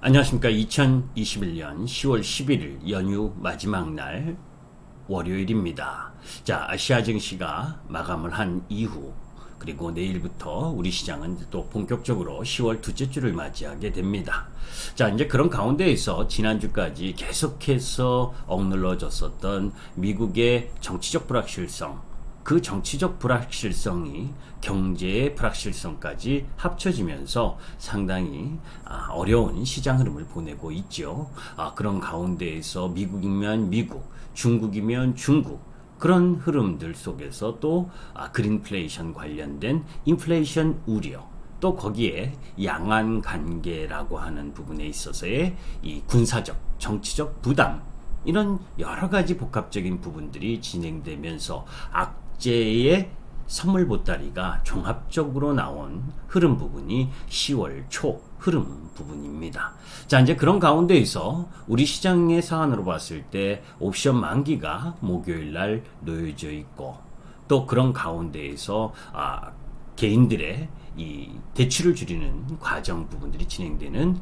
안녕하십니까. 2021년 10월 11일 연휴 마지막 날 월요일입니다. 자, 아시아 증시가 마감을 한 이후 그리고 내일부터 우리 시장은 또 본격적으로 10월 둘째 주를 맞이하게 됩니다. 자, 이제 그런 가운데에서 지난주까지 계속해서 억눌러졌었던 미국의 정치적 불확실성, 그 정치적 불확실성이 경제의 불확실성까지 합쳐지면서 상당히 어려운 시장 흐름을 보내고 있죠. 그런 가운데에서 미국이면 미국, 중국이면 중국, 그런 흐름들 속에서 또 그린플레이션 관련된 인플레이션 우려, 또 거기에 양안 관계라고 하는 부분에 있어서의 이 군사적, 정치적 부담, 이런 여러 가지 복합적인 부분들이 진행되면서 악재의 선물 보따리가 종합적으로 나온 흐름 부분이 10월 초 흐름 부분입니다. 자, 이제 그런 가운데에서 우리 시장의 사안으로 봤을 때 옵션 만기가 목요일 날 놓여져 있고, 또 그런 가운데에서 개인들의 이 대출을 줄이는 과정 부분들이 진행되는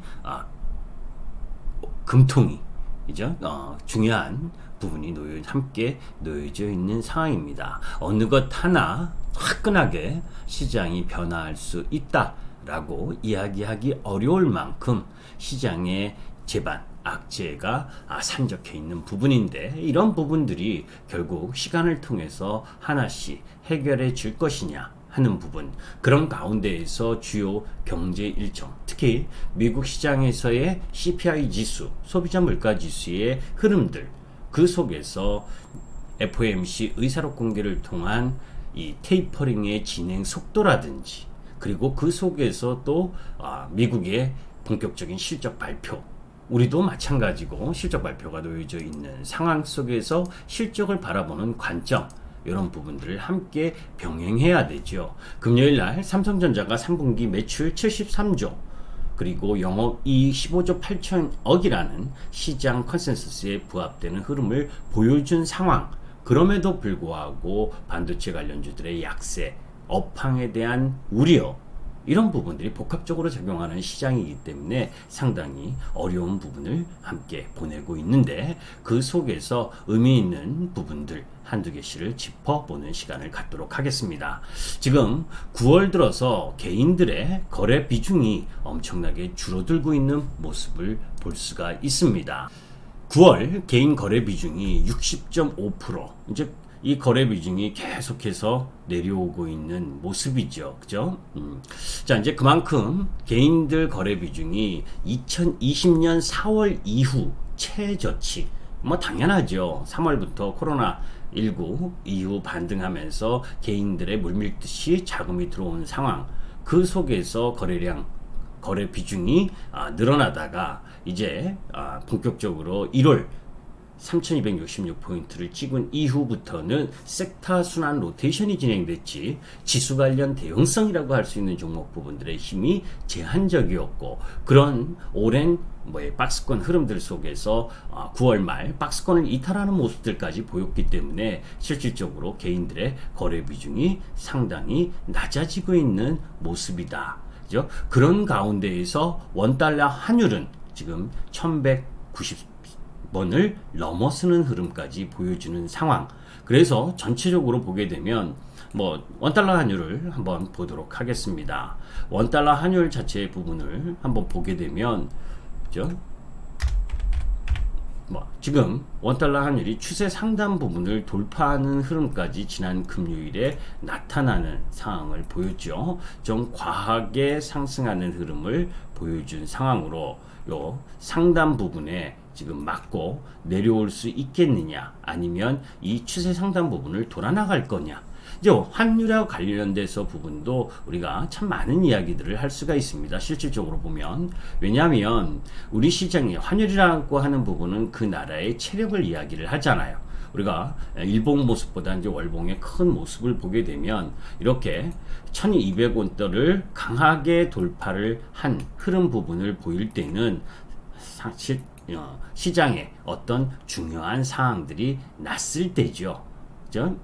금통이 이죠? 중요한 부분이 함께 놓여져 있는 상황입니다. 어느 것 하나 화끈하게 시장이 변화할 수 있다라고 이야기하기 어려울 만큼 시장의 제반, 악재가 산적해 있는 부분인데, 이런 부분들이 결국 시간을 통해서 하나씩 해결해 질 것이냐 하는 부분, 그런 가운데에서 주요 경제 일정, 특히 미국 시장에서의 CPI 지수, 소비자 물가 지수의 흐름들, 그 속에서 FOMC 의사록 공개를 통한 이 테이퍼링의 진행 속도라든지, 그리고 그 속에서 또 미국의 본격적인 실적 발표, 우리도 마찬가지고 실적 발표가 놓여져 있는 상황 속에서 실적을 바라보는 관점, 이런 부분들을 함께 병행해야 되죠. 금요일 날 삼성전자가 3분기 매출 73조, 그리고 영업이익 15조 8천억이라는 시장 컨센서스에 부합되는 흐름을 보여준 상황. 그럼에도 불구하고 반도체 관련주들의 약세, 업황에 대한 우려, 이런 부분들이 복합적으로 작용하는 시장이기 때문에 상당히 어려운 부분을 함께 보내고 있는데, 그 속에서 의미 있는 부분들 한두 개씩을 짚어보는 시간을 갖도록 하겠습니다. 지금 9월 들어서 개인들의 거래 비중이 엄청나게 줄어들고 있는 모습을 볼 수가 있습니다. 9월 개인 거래 비중이 60.5%, 이제 이 거래 비중이 계속해서 내려오고 있는 모습이죠. 그죠? 자, 이제 그만큼 개인들 거래 비중이 2020년 4월 이후 최저치, 뭐 당연하죠. 3월부터 코로나19 이후 반등하면서 개인들의 물밀듯이 자금이 들어온 상황, 그 속에서 거래량, 거래 비중이 늘어나다가 이제 본격적으로 1월 3266포인트를 찍은 이후부터는 섹터 순환 로테이션이 진행됐지, 지수 관련 대형성이라고 할 수 있는 종목 부분들의 힘이 제한적이었고, 그런 오랜 박스권 흐름들 속에서 9월 말 박스권을 이탈하는 모습들까지 보였기 때문에 실질적으로 개인들의 거래 비중이 상당히 낮아지고 있는 모습이다. 그죠? 그런 가운데에서 원달러 환율은 지금 1190원을 넘어서는 흐름까지 보여주는 상황. 그래서 전체적으로 보게 되면 원달러 환율을 한번 보도록 하겠습니다. 원달러 환율 자체의 부분을 한번 보게 되면, 그죠? 지금 원달러 환율이 추세 상단 부분을 돌파하는 흐름까지 지난 금요일에 나타나는 상황을 보였죠. 좀 과하게 상승하는 흐름을 보여준 상황으로 요 상단 부분에 지금 맞고 내려올 수 있겠느냐, 아니면 이 추세 상단 부분을 돌아 나갈 거냐. 이제 환율과 관련돼서 부분도 우리가 참 많은 이야기들을 할 수가 있습니다. 실질적으로 보면. 왜냐하면 우리 시장이 환율이라고 하는 부분은 그 나라의 체력을 이야기를 하잖아요. 우리가 일봉 모습보다 이제 월봉의 큰 모습을 보게 되면 이렇게 1200원대를 강하게 돌파를 한 흐름 부분을 보일 때는 사실 시장에 어떤 중요한 사항들이 났을 때죠. 그죠?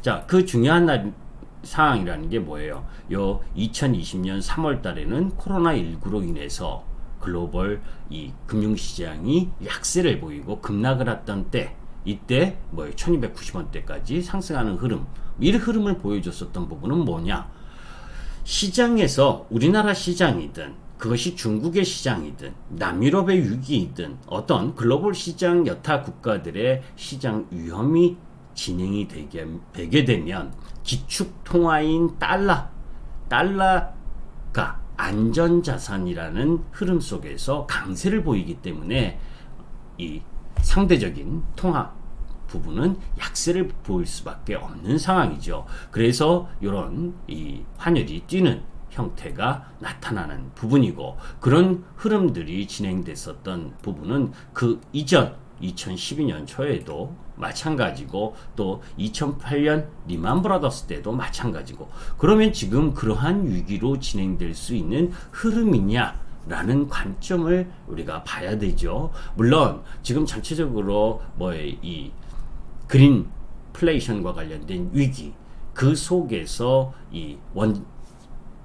자, 그 중요한 사항이라는 게 뭐예요? 요 2020년 3월 달에는 코로나19로 인해서 글로벌 이 금융시장이 약세를 보이고 급락을 했던 때, 이때 뭐 1290원대까지 상승하는 흐름, 이 흐름을 보여줬었던 부분은 뭐냐? 시장에서 우리나라 시장이든 그것이 중국의 시장이든 남유럽의 위기이든 어떤 글로벌 시장 여타 국가들의 시장 위험이 진행이 되게 되면 기축통화인 달러가 안전자산이라는 흐름 속에서 강세를 보이기 때문에 이 상대적인 통화 부분은 약세를 보일 수밖에 없는 상황이죠. 그래서 이런 이 환율이 뛰는 형태가 나타나는 부분이고, 그런 흐름들이 진행됐었던 부분은 그 이전 2012년 초에도 마찬가지고, 또 2008년 리만 브라더스 때도 마찬가지고, 그러면 지금 그러한 위기로 진행될 수 있는 흐름이냐 라는 관점을 우리가 봐야 되죠. 물론 지금 전체적으로 이 그린플레이션과 관련된 위기, 그 속에서 이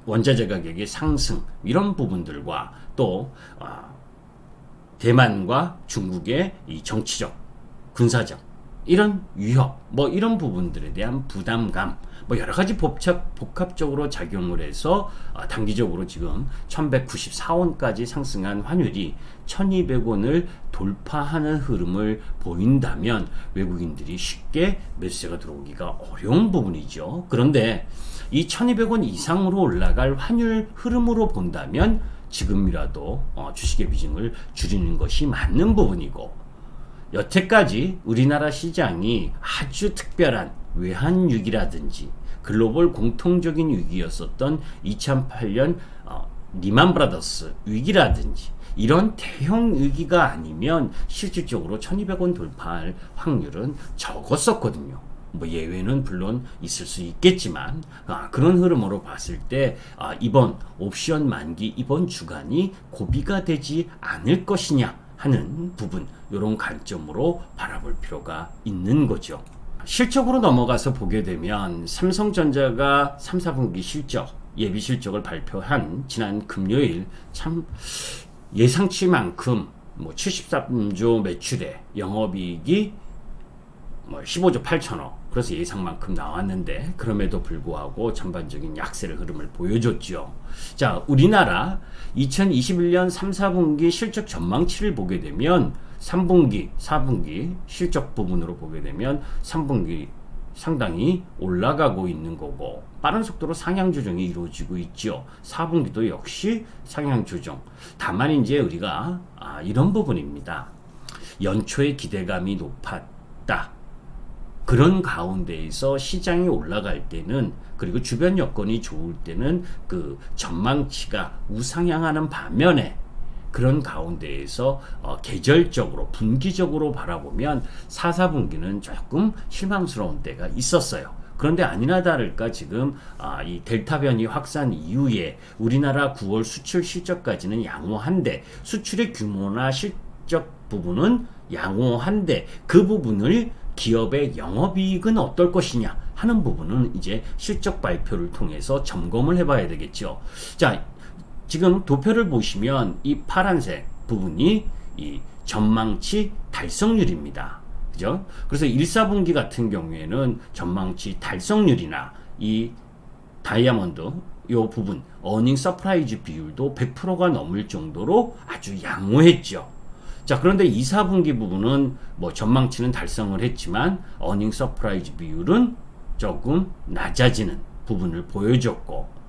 원자재 가격의 상승, 이런 부분들과 또 대만과 중국의 이 정치적, 군사적 이런 위협, 이런 부분들에 대한 부담감, 여러 가지 복합적으로 작용을 해서 단기적으로 지금 1194원까지 상승한 환율이 1200원을 돌파하는 흐름을 보인다면 외국인들이 쉽게 매수세가 들어오기가 어려운 부분이죠. 그런데 이 1200원 이상으로 올라갈 환율 흐름으로 본다면 지금이라도 주식의 비중을 줄이는 것이 맞는 부분이고, 여태까지 우리나라 시장이 아주 특별한 외환위기라든지 글로벌 공통적인 위기였었던 2008년 리만 브라더스 위기라든지 이런 대형 위기가 아니면 실질적으로 1200원 돌파할 확률은 적었었거든요. 예외는 물론 있을 수 있겠지만 그런 흐름으로 봤을 때 이번 옵션 만기 이번 주간이 고비가 되지 않을 것이냐 하는 부분, 이런 관점으로 바라볼 필요가 있는 거죠. 실적으로 넘어가서 보게 되면 삼성전자가 3, 4분기 실적, 예비 실적을 발표한 지난 금요일 참 예상치만큼 73조 매출에 영업이익이 15조 8천억, 그래서 예상만큼 나왔는데 그럼에도 불구하고 전반적인 약세를 흐름을 보여줬죠. 자, 우리나라 2021년 3, 4분기 실적 전망치를 보게 되면 3분기, 4분기 실적 부분으로 보게 되면 3분기 상당히 올라가고 있는 거고, 빠른 속도로 상향 조정이 이루어지고 있죠. 4분기도 역시 상향 조정. 다만 이제 우리가 이런 부분입니다. 연초에 기대감이 높았다. 그런 가운데에서 시장이 올라갈 때는, 그리고 주변 여건이 좋을 때는 그 전망치가 우상향하는 반면에, 그런 가운데에서 계절적으로 분기적으로 바라보면 4, 4분기는 조금 실망스러운 때가 있었어요. 그런데 아니나 다를까 지금 이 델타 변이 확산 이후에 우리나라 9월 수출 실적까지는 양호한데, 수출의 규모나 실적 부분은 양호한데 그 부분을 기업의 영업이익은 어떨 것이냐 하는 부분은 이제 실적 발표를 통해서 점검을 해봐야 되겠죠. 자, 지금 도표를 보시면 이 파란색 부분이 이 전망치 달성률입니다. 그죠? 그래서 1, 4분기 같은 경우에는 전망치 달성률이나 이 다이아몬드 요 부분 어닝 서프라이즈 비율도 100%가 넘을 정도로 아주 양호했죠. 자, 그런데 2, 4분기 부분은 전망치는 달성을 했지만 어닝 서프라이즈 비율은 조금 낮아지는 부분을 보여줬고,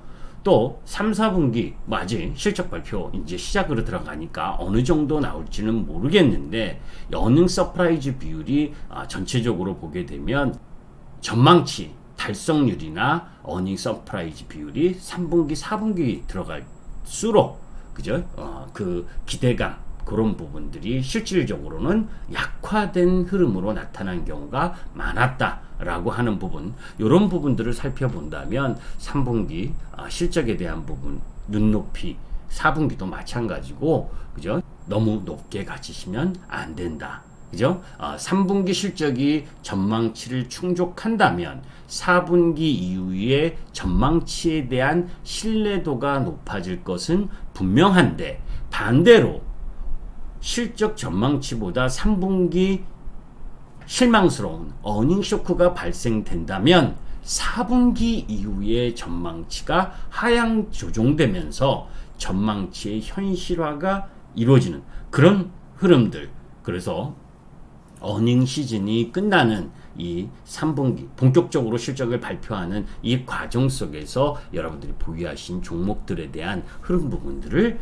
또 3, 4분기 아직 실적 발표 이제 시작으로 들어가니까 어느 정도 나올지는 모르겠는데, 어닝 서프라이즈 비율이 전체적으로 보게 되면 전망치 달성률이나 어닝 서프라이즈 비율이 3분기, 4분기 들어갈수록 그죠? 그 기대감, 그런 부분들이 실질적으로는 약화된 흐름으로 나타난 경우가 많았다라고 하는 부분, 이런 부분들을 살펴본다면 3분기 실적에 대한 부분 눈높이, 4분기도 마찬가지고, 그죠? 너무 높게 가지시면 안 된다. 그죠? 3분기 실적이 전망치를 충족한다면 4분기 이후에 전망치에 대한 신뢰도가 높아질 것은 분명한데, 반대로 실적 전망치보다 3분기 실망스러운 어닝 쇼크가 발생된다면 4분기 이후의 전망치가 하향 조정되면서 전망치의 현실화가 이루어지는 그런 흐름들. 그래서 어닝 시즌이 끝나는 이 3분기 본격적으로 실적을 발표하는 이 과정 속에서 여러분들이 보유하신 종목들에 대한 흐름 부분들을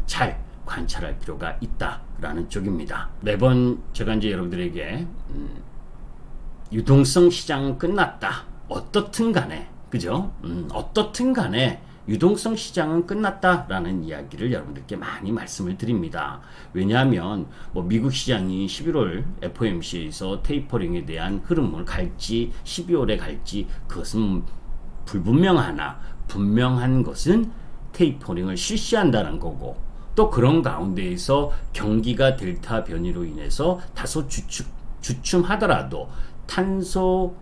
잘 관찰할 필요가 있다라는 쪽입니다. 매번 제가 이제 여러분들에게 유동성 시장은 끝났다. 어떻든 간에, 그죠? 어떻든 간에 유동성 시장은 끝났다라는 이야기를 여러분들께 많이 말씀을 드립니다. 왜냐하면 미국 시장이 11월 FOMC에서 테이퍼링에 대한 흐름을 갈지 12월에 갈지 그것은 불분명하나 분명한 것은 테이퍼링을 실시한다는 거고, 또 그런 가운데에서 경기가 델타 변이로 인해서 다소 주춤하더라도 탄소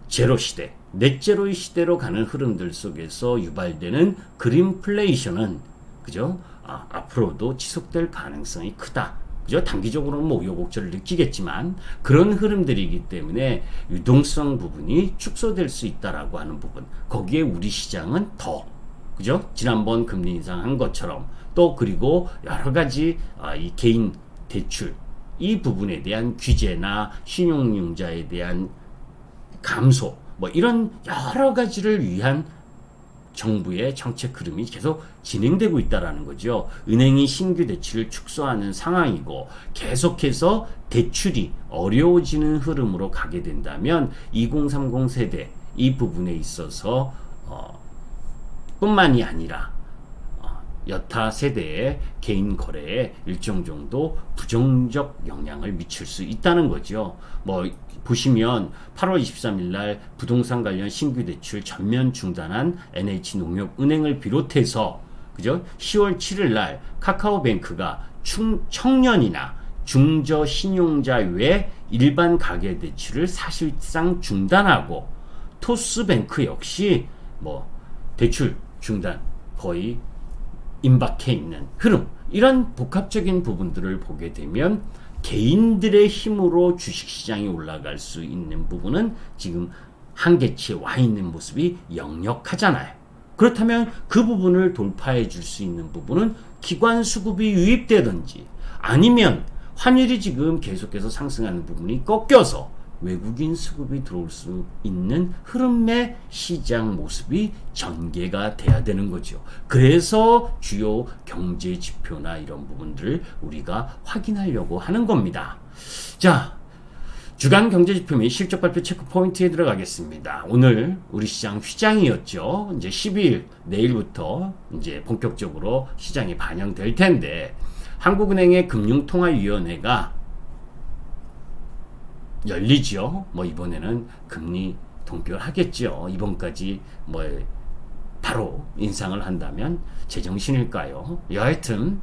제로 시대, 넷제로의 시대로 가는 흐름들 속에서 유발되는 그린플레이션은, 그죠? 앞으로도 지속될 가능성이 크다. 그죠? 단기적으로는 우여곡절을 느끼겠지만 그런 흐름들이기 때문에 유동성 부분이 축소될 수 있다라고 하는 부분. 거기에 우리 시장은 더, 그죠? 지난번 금리 인상한 것처럼 또 그리고 여러 가지 이 개인 대출 이 부분에 대한 규제나 신용융자에 대한 감소, 이런 여러 가지를 위한 정부의 정책 흐름이 계속 진행되고 있다라는 거죠. 은행이 신규 대출을 축소하는 상황이고 계속해서 대출이 어려워지는 흐름으로 가게 된다면 2030 세대 이 부분에 있어서 뿐만이 아니라 여타 세대의 개인 거래에 일정 정도 부정적 영향을 미칠 수 있다는 거죠. 보시면 8월 23일 날 부동산 관련 신규 대출 전면 중단한 NH농협은행을 비롯해서, 그죠? 10월 7일 날 카카오뱅크가 청년이나 중저 신용자 외 일반 가계 대출을 사실상 중단하고, 토스뱅크 역시 대출 중단 거의 임박해 있는 흐름, 이런 복합적인 부분들을 보게 되면 개인들의 힘으로 주식시장이 올라갈 수 있는 부분은 지금 한계치에 와 있는 모습이 역력하잖아요. 그렇다면 그 부분을 돌파해 줄 수 있는 부분은 기관 수급이 유입되든지 아니면 환율이 지금 계속해서 상승하는 부분이 꺾여서 외국인 수급이 들어올 수 있는 흐름의 시장 모습이 전개가 돼야 되는 거죠. 그래서 주요 경제 지표나 이런 부분들을 우리가 확인하려고 하는 겁니다. 자, 주간 경제 지표 및 실적 발표 체크 포인트에 들어가겠습니다. 오늘 우리 시장 휘장이었죠. 이제 12일 내일부터 이제 본격적으로 시장이 반영될 텐데, 한국은행의 금융통화위원회가 열리죠. 이번에는 금리 동결하겠죠. 이번까지 바로 인상을 한다면 제정신일까요? 여하튼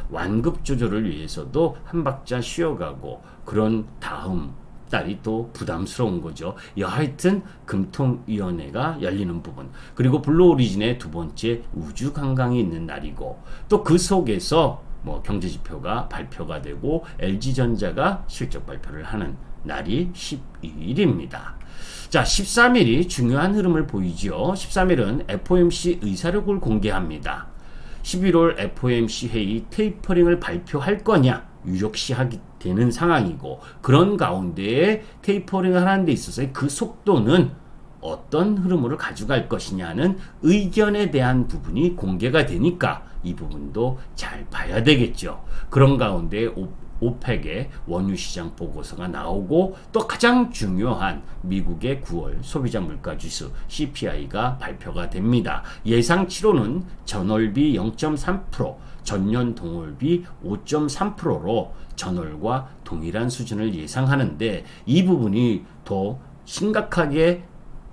완급 조절을 위해서도 한 박자 쉬어가고 그런 다음 달이 또 부담스러운 거죠. 여하튼 금통위원회가 열리는 부분, 그리고 블루오리진의 두 번째 우주 관광이 있는 날이고, 또 그 속에서 경제지표가 발표가 되고 LG전자가 실적 발표를 하는 날이 12일입니다. 자, 13일이 중요한 흐름을 보이죠. 13일은 FOMC 의사록을 공개합니다. 11월 FOMC 회의 테이퍼링을 발표할 거냐 유력시하게 되는 상황이고, 그런 가운데에 테이퍼링을 하는 데 있어서의 그 속도는 어떤 흐름으로 가져갈 것이냐는 의견에 대한 부분이 공개가 되니까 이 부분도 잘 봐야 되겠죠. 그런 가운데 오펙의 원유시장 보고서가 나오고, 또 가장 중요한 미국의 9월 소비자 물가지수 CPI가 발표가 됩니다. 예상치로는 전월비 0.3%, 전년 동월비 5.3%로 전월과 동일한 수준을 예상하는데, 이 부분이 더 심각하게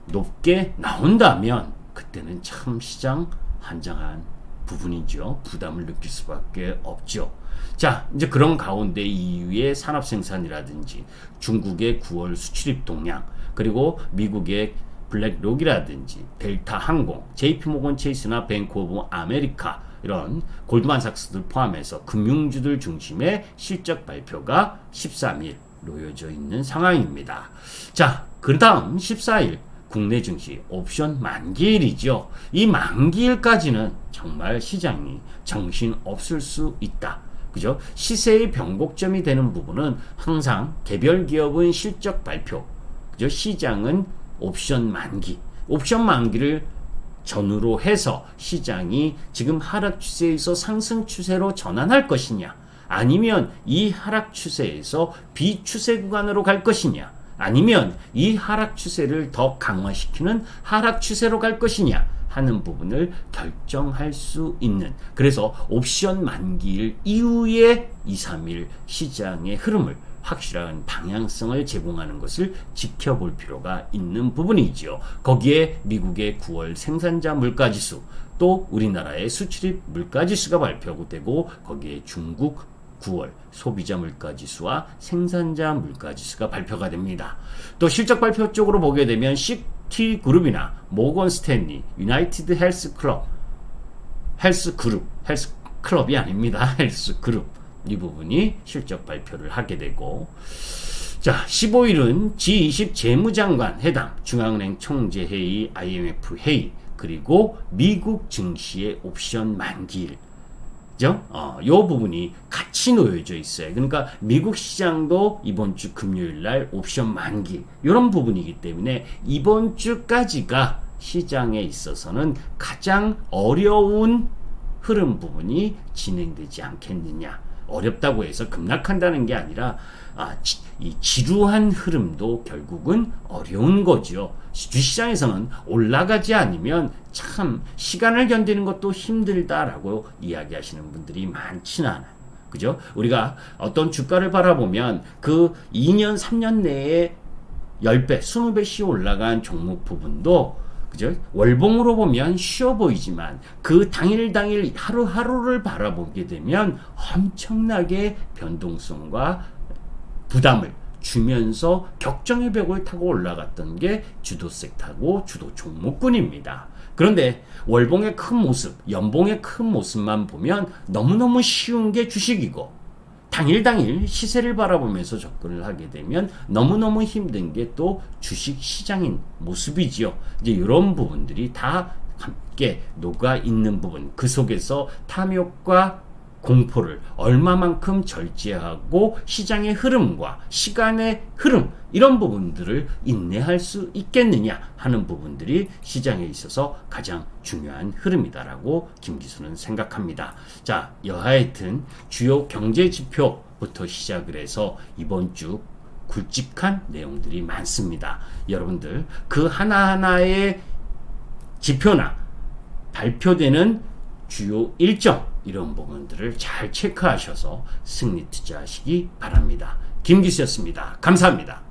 높게 나온다면 그때는 참 시장 한장한 부분이죠. 부담을 느낄 수밖에 없죠. 자, 이제 그런 가운데 EU의 산업생산이라든지 중국의 9월 수출입 동향, 그리고 미국의 블랙록이라든지 델타 항공, JP모건 체이스나 뱅크 오브 아메리카 이런 골드만삭스들 포함해서 금융주들 중심의 실적 발표가 13일 놓여져 있는 상황입니다. 자, 그 다음 14일 국내 증시 옵션 만기일이죠. 이 만기일까지는 정말 시장이 정신 없을 수 있다. 그죠? 시세의 변곡점이 되는 부분은 항상 개별 기업은 실적 발표, 그죠? 시장은 옵션 만기를 전후로 해서 시장이 지금 하락 추세에서 상승 추세로 전환할 것이냐, 아니면 이 하락 추세에서 비추세 구간으로 갈 것이냐, 아니면 이 하락 추세를 더 강화시키는 하락 추세로 갈 것이냐 하는 부분을 결정할 수 있는, 그래서 옵션 만기일 이후에 2, 3일 시장의 흐름을 확실한 방향성을 제공하는 것을 지켜볼 필요가 있는 부분이지요. 거기에 미국의 9월 생산자 물가지수, 또 우리나라의 수출입 물가지수가 발표되고 거기에 중국 9월 소비자 물가지수와 생산자 물가지수가 발표가 됩니다. 또 실적 발표 쪽으로 보게 되면 시티그룹이나 모건 스탠리, 유나이티드 헬스클럽이 아닙니다. 헬스그룹, 이 부분이 실적 발표를 하게 되고, 자, 15일은 G20 재무장관 회담, 중앙은행 총재회의, IMF 회의, 그리고 미국 증시의 옵션 만기일, 요 부분이 같이 놓여져 있어요. 그러니까 미국 시장도 이번 주 금요일 날 옵션 만기, 이런 부분이기 때문에 이번 주까지가 시장에 있어서는 가장 어려운 흐름 부분이 진행되지 않겠느냐. 어렵다고 해서 급락한다는 게 아니라 이 지루한 흐름도 결국은 어려운 거죠. 주시장에서는 올라가지 않으면 참 시간을 견디는 것도 힘들다라고 이야기하시는 분들이 많지는 않아요. 그죠? 우리가 어떤 주가를 바라보면 그 2년, 3년 내에 10배, 20배씩 올라간 종목 부분도, 그죠? 월봉으로 보면 쉬워 보이지만 그 당일 하루하루를 바라보게 되면 엄청나게 변동성과 부담을 주면서 격정의 벽을 타고 올라갔던 게 주도 섹터고 주도 종목군입니다. 그런데 월봉의 큰 모습, 연봉의 큰 모습만 보면 너무너무 쉬운 게 주식이고, 당일 시세를 바라보면서 접근을 하게 되면 너무너무 힘든 게 또 주식 시장인 모습이지요. 이제 이런 부분들이 다 함께 녹아 있는 부분, 그 속에서 탐욕과 공포를 얼마만큼 절제하고 시장의 흐름과 시간의 흐름, 이런 부분들을 인내할 수 있겠느냐 하는 부분들이 시장에 있어서 가장 중요한 흐름이다라고 김기수는 생각합니다. 자, 여하튼 주요 경제 지표부터 시작을 해서 이번 주 굵직한 내용들이 많습니다. 여러분들 그 하나하나의 지표나 발표되는 주요 일정, 이런 부분들을 잘 체크하셔서 승리 투자하시기 바랍니다. 김기수였습니다. 감사합니다.